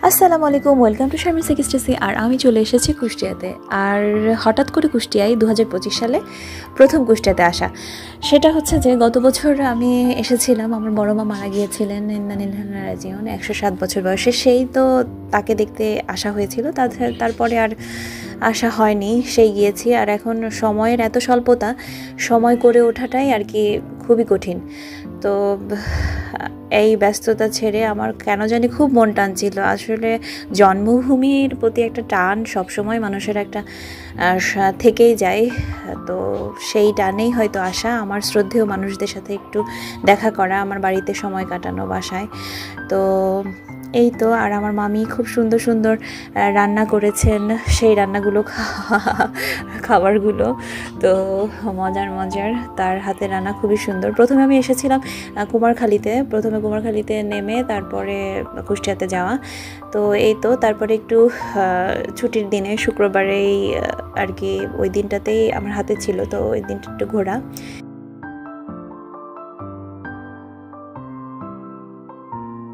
আসসালামু আলাইকুম, welcome to Sharmin সিক্সটিসি। আর আমি চলে এসেছি কুষ্টিয়াতে। আর হঠাৎ করে কুষ্টিয়ায় 2025 সালে প্রথম কুষ্টিয়াতে আসা। সেটা হচ্ছে যে গত বছর আমি এসেছিলাম, আমার বড় মা মারা গিয়েছিলেন রাজিউন 107 বছর বয়সে। সেই তো তাকে দেখতে আসা হয়েছিল, তারপরে আর আসা হয়নি, সেই গিয়েছি। আর এখন সময়ের এত স্বল্পতা, সময় করে ওঠাটাই আর কি খুবই কঠিন। তো এই ব্যস্ততা ছেড়ে আমার কেন জানি খুব মন টানছিল। আসলে জন্মভূমির প্রতি একটা টান সবসময় মানুষের একটা থেকেই যায়। তো সেই টানেই হয়তো আসা, আমার শ্রদ্ধেয় মানুষদের সাথে একটু দেখা করা, আমার বাড়িতে সময় কাটানো, বাসায়। তো এই তো। আর আমার মামি খুব সুন্দর সুন্দর রান্না করেছেন, সেই রান্নাগুলো খাবারগুলো তো মজার মজার। তার হাতে রান্না খুবই সুন্দর। প্রথমে আমি এসেছিলাম কুমারখালীতে নেমে তারপরে কুষ্টিয়াতে যাওয়া। তো এই তো, তারপরে একটু ছুটির দিনে শুক্রবারেই আর কি, ওই দিনটাতেই আমার হাতে ছিল, তো ওই দিনটা একটু ঘোরা।